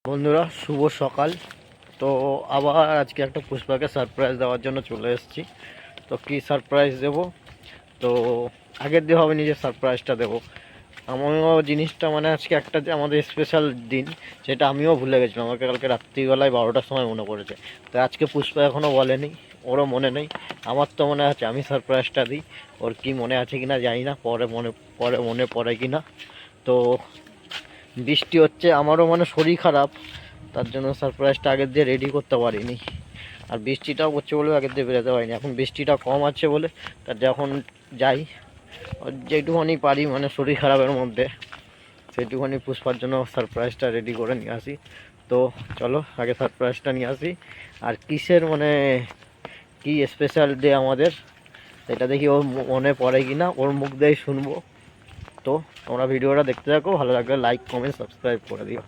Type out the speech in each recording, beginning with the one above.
বন্ধুরা শুভ সকাল। তো আবার আজকে একটা পুষ্পাকে সারপ্রাইজ দেওয়ার জন্য চলে এসেছি। তো কি সারপ্রাইজ দেব, তো আগের দিয়ে হবে নিজের সারপ্রাইজটা দেবো। আমিও জিনিসটা মানে আজকে একটা যে আমাদের স্পেশাল দিন, সেটা আমিও ভুলে গেছিলাম। আমাকে কালকে রাত্রিবেলায় 12টার সময় মনে পড়েছে। তো আজকে পুষ্পা এখনও বলেনি, ওরও মনে নেই। আমার তো মনে আছে আমি সারপ্রাইজটা দিই। ওর কি মনে আছে কিনা জানি না, পরে মনে পড়ে কিনা। তো বৃষ্টি হচ্ছে, আমারও মানে শরীর খারাপ, তার জন্য সারপ্রাইজটা আগের দিয়ে রেডি করতে পারিনি। আর বৃষ্টিটাও করছে বলে আগের দিয়ে বেরোতে পারিনি। এখন বৃষ্টিটা কম আছে বলে তার যখন যাই যেটুখানি পারি মানে শরীর খারাপের মধ্যে সেইটুখানি পুষ্পার জন্য সারপ্রাইজটা রেডি করে নিয়ে আসি। তো চলো আগে সারপ্রাইজটা নিয়ে আসি। আর কিসের মানে কি স্পেশাল ডে আমাদের, এটা দেখি ওর মনে পড়ে কি না, ওর মুখ দিয়েই শুনবো। তো তোমরা ভিডিওটা দেখতে থাকো, ভালো লাগলে লাইক কমেন্ট সাবস্ক্রাইব করে দিও।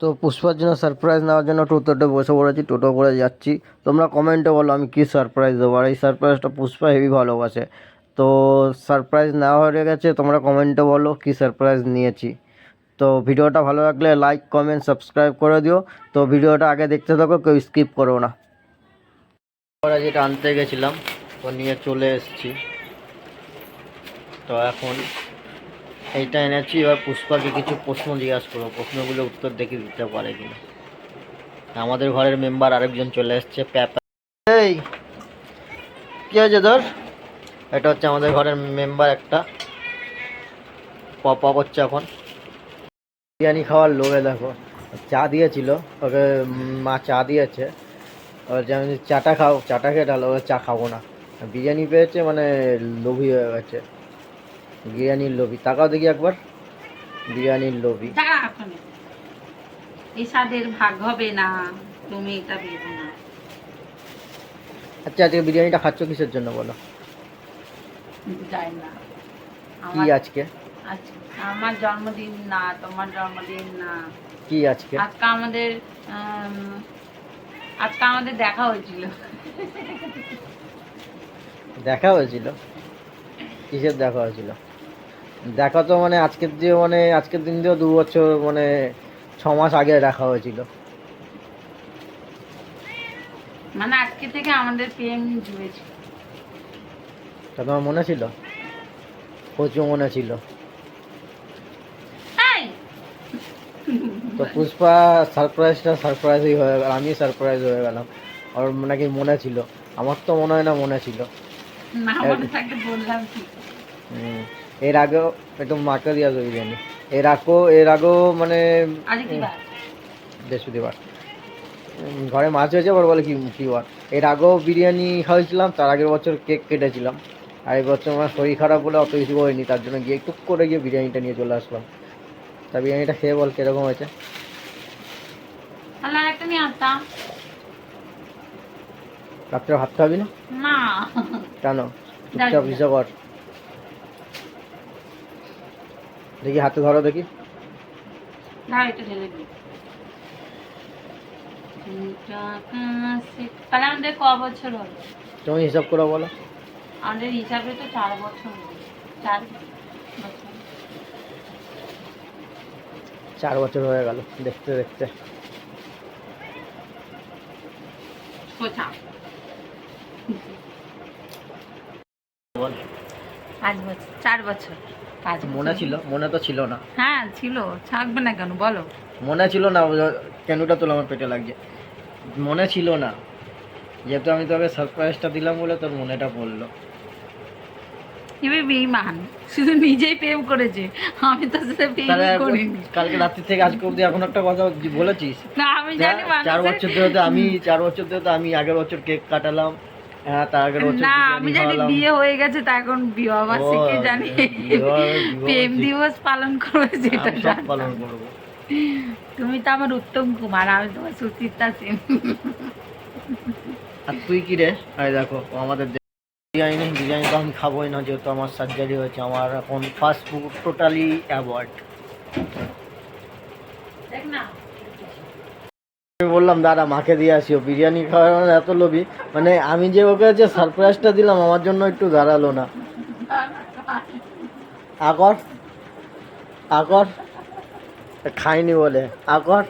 তো পুষ্পার জন্য সারপ্রাইজ নেওয়ার জন্য টোটোতে বসে পড়েছি, টোটো করে যাচ্ছি। তোমরা কমেন্টে বলো আমি কী সারপ্রাইজ দেবো। আর এই সারপ্রাইজটা পুষ্পা হেভি ভালোবাসে। তো সারপ্রাইজ নেওয়া হয়ে গেছে, তোমরা কমেন্টে বলো কী সারপ্রাইজ নিয়েছি। তো ভিডিওটা ভালো লাগলে লাইক কমেন্ট সাবস্ক্রাইব করে দিও। তো ভিডিওটা আগে দেখতে থাকো, কেউ স্কিপ করো না। আমরা যেটা আনতে গেছিলাম তো নিয়ে চলে এসেছি। তো এখন এইটা এনেছি, এবার পুষ্পাকে কিছু প্রশ্ন জিজ্ঞাসা করবো, প্রশ্নগুলো উত্তর দেখে দিতে পারে কিনা। আমাদের ঘরের মেম্বার আরেকজন চলে এসছে, প্যাপা। এই কি হয়েছে তোর? এটা হচ্ছে আমাদের ঘরের মেম্বার একটা, পপা করছে এখন। বিরিয়ানি খাওয়ার লোভে দেখো, চা দিয়েছিল ওকে, মা চা দিয়েছে। যেমন চাটা খাও, চাটা খেয়ে ডালো, চা খাবো না। বিরিয়ানি পেয়েছে মানে লোভী হয়ে গেছে, বিরিয়ানির লোভী। তাকাও দেখি একবার, বিরিয়ানির লোভী। এসাদের ভাগ হবে না, তুমি এটা ভেবো না। আচ্ছা আজকে বিরিয়ানিটা খাচ্ছ কিসের জন্য বলো? যাই না কি আজকে? আজকে আমার জন্মদিন না, তোমার জন্মদিন না। কি আজকে? আজকে আমাদের আজকে আমাদের দেখা হয়েছিল। দেখা হয়েছিল? কিসের দেখা হয়েছিল? দেখা তো মানে আজকের দিয়ে, মানে আজকের দিন দিয়েও 2 বছর, মানে 6 মাস আগে দেখা হয়েছিল। মানে আজকে থেকে আমাদের প্রেম জুড়েছিল। তা তোমার মনে ছিল? প্রচুর মনে ছিল। এই! তো পুষ্পা সারপ্রাইজটা সারপ্রাইজই হয়ে গেল, আমি সারপ্রাইজ হয়ে গেলাম। আর নাকি মনে ছিল, আমার তো মনে হয় না মনে ছিল। না মনে থাকতে বললাম কি? এর আগেও একটু মাকে দিয়ে আসবে বিরিয়ানি। এর আগেও মানে আজকে কি বার? বৃহস্পতিবার। ঘরে মাছ হয়েছে, আবার বলে কি কি বার। এর আগেও বিরিয়ানি খাওয়াইছিলাম, তার আগের বছর কেক কেটেছিলাম। আর এই বছর আমার শরীর খারাপ বলে অত কিছু হয়নি, তার জন্য গিয়ে টুক করে গিয়ে বিরিয়ানিটা নিয়ে চলে আসলাম। তা বিরিয়ানিটা খেয়ে বল কিরকম হয়েছে। তাহলে আরেকটা নিয়ে আসতাম। রাত্রে ভাত খাবি না? না। কেন? চুপচাপ হিসা কর। দেখি হাতে ধরো দেখি। না এটা ঢেলে দিই। তাহলে আমাদের ক বছর হলো? তুমি হিসাব করে বলো। আমাদের হিসাবে তো 4 বছর হলো। 4 বছর। 4 বছর হয়ে গেল দেখতে দেখতে। কোথা? বল। 5 বছর, 4 বছর। 5 মনে ছিল? মনে তো ছিল না। হ্যাঁ ছিল, থাকবে না কেন বলো? মনে ছিল না, কেনটা তোলা আমার পেটে লাগছে। মনে ছিল না, যেহেতু আমি তোকে সারপ্রাইজটা দিলাম বলে তোর মনেটা পড়লো। এবার বেঈমান, শুধু নিজেই প্রেম করেছে, আমি তো সেটা তাহলে প্রেমই করিনি। কালকে রাত্রি থেকে আজকে অবধি এখন একটা কথা বলেছিস? না আমি জানি 4 বছর ধরে তো আমি আগের বছর কেক কাটালাম। হ্যাঁ, তার আগের বছর না আমি জানি বিয়ে হয়ে গেছে, তা এখন বিবাহ বার্ষিকী জানি প্রেম দিবস পালন করবে, যেটা সব পালন করবো। তুমি তো আমার উত্তম কুমার, আমি তোমার সুচিত্রা সেন। আর তুই কি রে? আরে দেখো ও আমাদের বিরিয়ানি, বিরিয়ানি তো আমি খাবোই না, যেহেতু আমার সার্জারি হয়েছে। আমার এখন ফাস্ট ফুড টোটালি অ্যাভয়েড। দেখ না আমি বললাম দাদা মাকে দিয়ে আসিও, বিরিয়ানি খাওয়ার এত লোভী। মানে আমি যে ওকে যে সারপ্রাইজটা দিলাম আমার জন্য একটু দাঁড়ালো না। আকর আকর খাইনি বলে আকর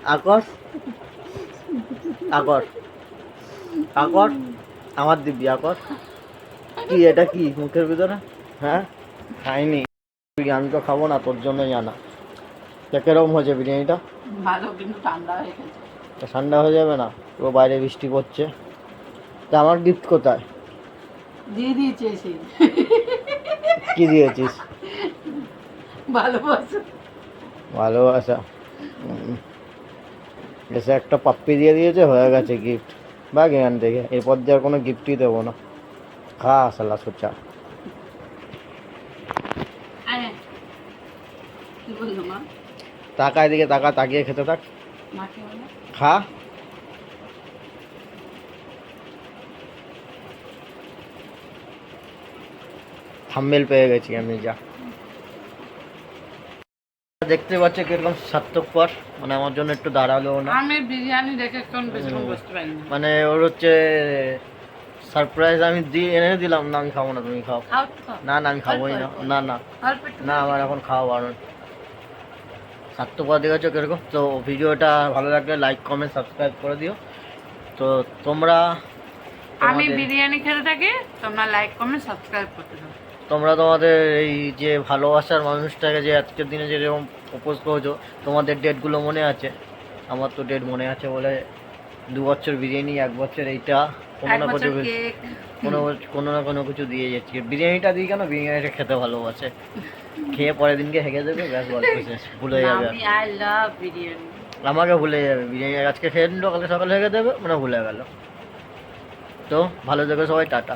আকর আকর আকর আমার দিবি আকর কি এটা কি মুখের ভিতরে হ্যাঁ খাইনি আমি তো খাবো না তোর জন্যই আনা কিরকম হয়েছে বিরিয়ানিটা ভালো কিন্তু ঠান্ডা হয়ে গেছে তা ঠান্ডা হয়ে যাবে না পুরো বাইরে বৃষ্টি পড়ছে তা আমার গিফট কোথায় দিয়ে দিয়েছে এসে কি দিয়েছিস ভালোবাসা ভালোবাসা এসে একটা পাপ্পি দিয়ে দিয়েছে হয়ে গেছে গিফট বা জ্ঞান থেকে এরপর দিয়ে আর কোনো গিফটই দেবো না খা সালা সোচা কি বললো মা তাকা এদিকে তাকিয়ে খেতে থাক মাকে বলো খা থাম্বনেল পেয়ে গেছি আমি যা দেখতে পাচ্ছি কিরকম স্বার্থপর মানে আমার জন্য একটু দাঁড়ালো না আমি বিরিয়ানি দেখে কোন বেশিক্ষণ বসতে পারি না মানে ওর হচ্ছে সারপ্রাইজ আমি দিয়ে এনে দিলাম না আমি খাবো না তুমি খাও খাও তো খাও। না না আমি খাবোই না না না অল্প একটু না আমার এখন খাওয়া বারণ স্বার্থপর দেখেছো কিরকম তো ভিডিওটা ভালো লাগলে লাইক কমেন্ট সাবস্ক্রাইব করে দিও তো তোমরা আমি তোমাদের- বিরিয়ানি খেতে থাকি তোমরা লাইক কমেন্ট সাবস্ক্রাইব করতে দাও তোমরা তোমাদের এই যে ভালোবাসার মানুষটাকে যে আজকের দিনে যেরকম প্রপোজ করেছো তোমাদের ডেটগুলো মনে আছে আমার তো ডেট মনে আছে বলে 2 বছর বিরিয়ানি 1 বছর এইটা কোনো এক না বছর কিছু কেক কোনো না কোনো কিছু দিয়ে যাচ্ছি বিরিয়ানিটা দিই কেন বিরিয়ানিটা খেতে ভালোবাসে খেয়ে পরের দিনকে হেগে দেবে ব্যাস গল্প শেষ ভুলে যাবে আমি আই লাভ বিরিয়ানি আমাকে ভুলে যাবে বিরিয়ানি আজকে খেয়ে নিল কালকে সকালে হেগে দেবে মানে ভুলে গেল তো ভালো থেকো সবাই টাটা